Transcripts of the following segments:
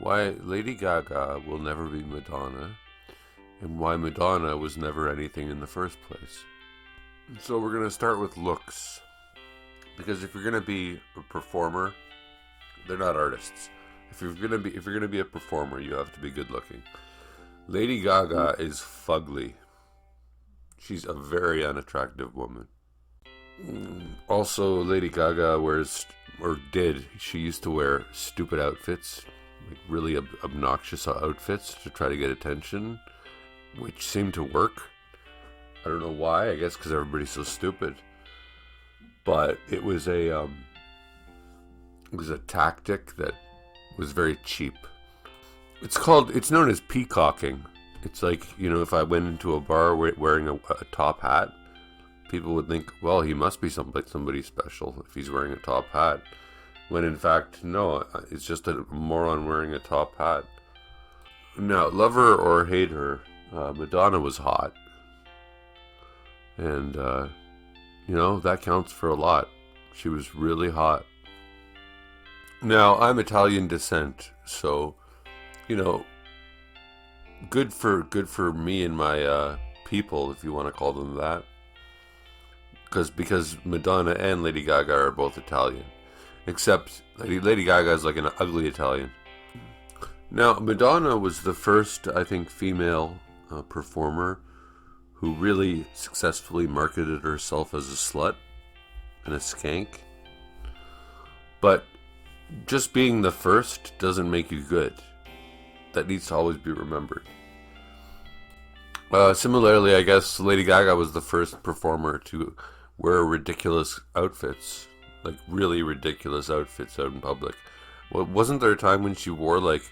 why Lady Gaga will never be Madonna, and why Madonna was never anything in the first place. So we're going to start with looks, because if you're going to be a performer, they're not artists. If you're going to be a performer, you have to be good looking. Lady Gaga is fugly. She's a very unattractive woman. Also, Lady Gaga she used to wear stupid outfits, like really obnoxious outfits to try to get attention, which seemed to work. I don't know why, I guess because everybody's so stupid. But it was a tactic that was very cheap. It's known as peacocking. It's like, if I went into a bar wearing a top hat, people would think, well, he must be somebody special if he's wearing a top hat. When in fact, no, it's just a moron wearing a top hat. Now, love her or hate her, Madonna was hot. And, that counts for a lot. She was really hot. Now, I'm Italian descent, so, good for me and my people, if you want to call them that. Because Madonna and Lady Gaga are both Italian. Except Lady Gaga is like an ugly Italian. Now, Madonna was the first, I think, female performer who really successfully marketed herself as a slut and a skank. But just being the first doesn't make you good. That needs to always be remembered. Similarly, I guess Lady Gaga was the first performer to wear ridiculous outfits, like really ridiculous outfits out in public. Well, wasn't there a time when she wore like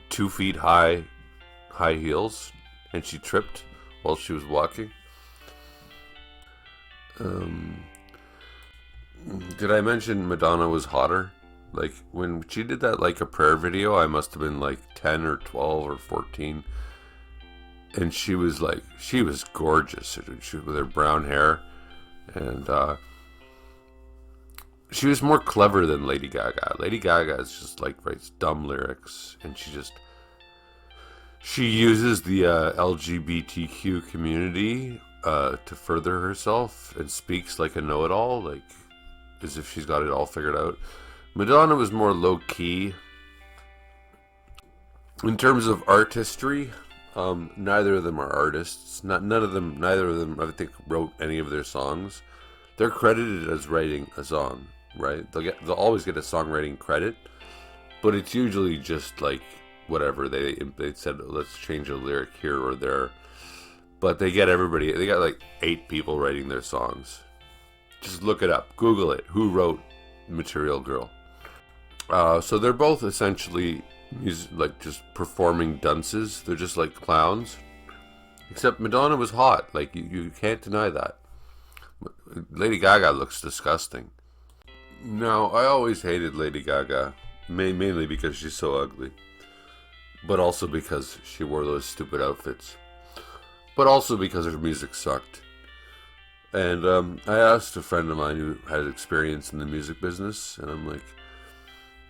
2 feet high heels and she tripped while she was walking? Did I mention Madonna was hotter? Like when she did that like a prayer video, I must have been like 10 or 12 or 14. And she was gorgeous with her brown hair. And she was more clever than Lady Gaga. Lady Gaga is just like writes dumb lyrics, and she uses the LGBTQ community to further herself and speaks like a know-it-all, like as if she's got it all figured out. Madonna was more low-key. In terms of artistry, neither of them are artists. Neither of them, I think, wrote any of their songs. They're credited as writing a song, right? They'll always get a songwriting credit, but it's usually just like whatever they said. Let's change a lyric here or there, but they get everybody. They got like 8 people writing their songs. Just look it up, Google it. Who wrote Material Girl? So they're both essentially like just performing dunces. They're just like clowns. Except Madonna was hot. Like you can't deny that. Lady Gaga looks disgusting. Now, I always hated Lady Gaga, mainly because she's so ugly, but also because she wore those stupid outfits, but also because her music sucked. And I asked a friend of mine who had experience in the music business, and I'm like,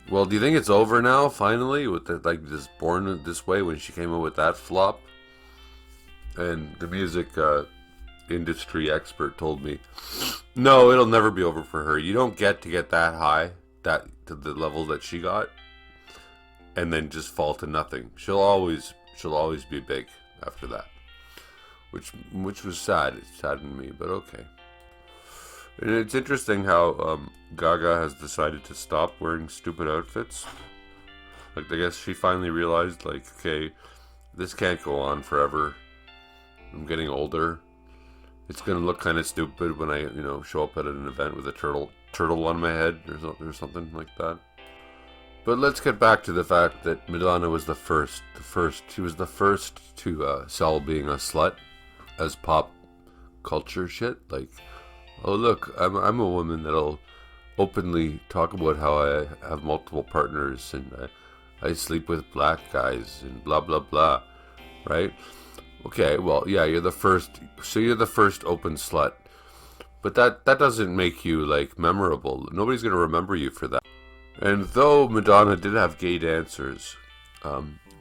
well, do you think it's over now, finally, with this Born This Way, when she came out with that flop? And the music industry expert told me, no, it'll never be over for her. You don't get to get that high, to the level that she got, and then just fall to nothing. She'll always be big after that, which was sad. It saddened me, but okay. And it's interesting how Gaga has decided to stop wearing stupid outfits. Like, I guess she finally realized, like, okay, this can't go on forever. I'm getting older. It's gonna look kind of stupid when I, show up at an event with a turtle on my head or something like that. But let's get back to the fact that Madonna was the first. She was the first to sell being a slut as pop culture shit. Like, oh look, I'm a woman that'll openly talk about how I have multiple partners and I sleep with black guys and blah blah blah, right? Okay, well, yeah, you're the first open slut. But that doesn't make you, like, memorable. Nobody's going to remember you for that. And though Madonna did have gay dancers,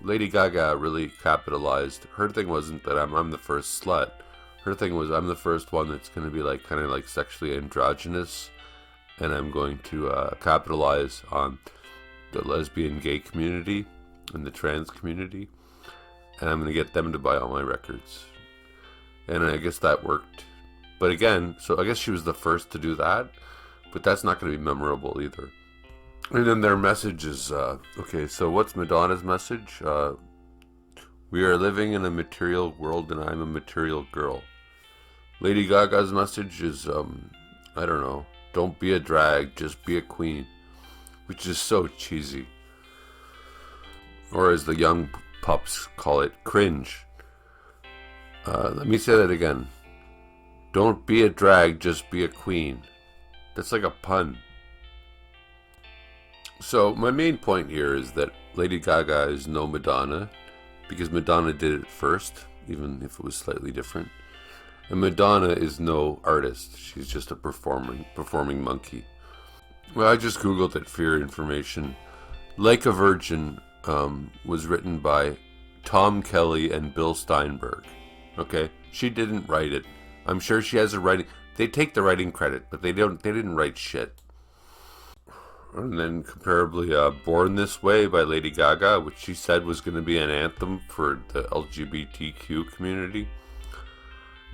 Lady Gaga really capitalized. Her thing wasn't that I'm the first slut. Her thing was I'm the first one that's going to be like kind of like sexually androgynous, and I'm going to capitalize on the lesbian gay community and the trans community, and I'm going to get them to buy all my records. And I guess that worked. But again, so I guess she was the first to do that, but that's not going to be memorable either. And then their message is, okay, so what's Madonna's message? We are living in a material world and I'm a material girl. Lady Gaga's message is, I don't know, don't be a drag, just be a queen. Which is so cheesy. Or as the young pups call it, cringe. Let me say that again. Don't be a drag, just be a queen. That's like a pun. So my main point here is that Lady Gaga is no Madonna, because Madonna did it first, even if it was slightly different. And Madonna is no artist. She's just a performing monkey. Well, I just googled it for your information. Like a Virgin was written by Tom Kelly and Bill Steinberg. Okay, she didn't write it. I'm sure she has a writing. They take the writing credit, but they didn't write shit. And then comparably, Born This Way by Lady Gaga, which she said was going to be an anthem for the LGBTQ community.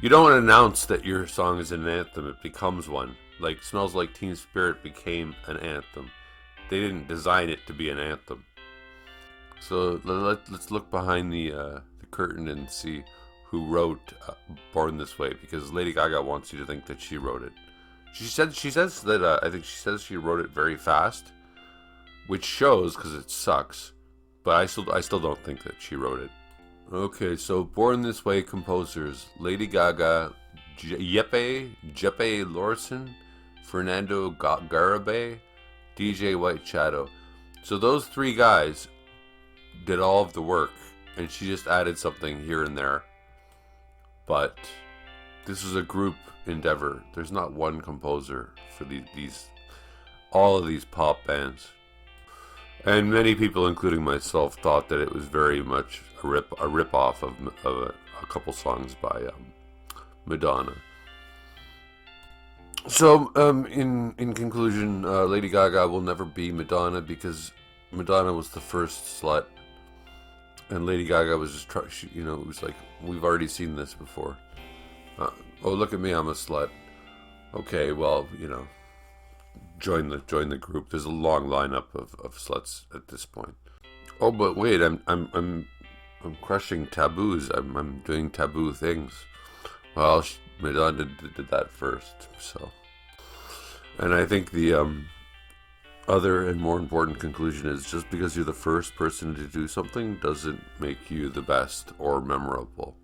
You don't announce that your song is an anthem, it becomes one. Like Smells Like Teen Spirit became an anthem. They didn't design it to be an anthem. So let's look behind the curtain and see who wrote Born This Way, because Lady Gaga wants you to think that she wrote it. She says that I think she says she wrote it very fast, which shows because it sucks. But I still don't think that she wrote it. Okay, so Born This Way composers: Lady Gaga, Jeppe Lorson, Fernando Garibay, DJ White Shadow. So those three guys did all of the work, and she just added something here and there. But this is a group endeavor. There's not one composer for all of these pop bands. And many people, including myself, thought that it was very much a rip off of a couple songs by Madonna. So, in conclusion, Lady Gaga will never be Madonna because Madonna was the first slut, and Lady Gaga was just it was like, we've already seen this before. Oh, look at me, I'm a slut. Okay, well, join the group. There's a long lineup of sluts at this point. Oh, but wait, I'm crushing taboos. I'm doing taboo things. Well, Madonna did that first, so. And I think the other and more important conclusion is just because you're the first person to do something doesn't make you the best or memorable.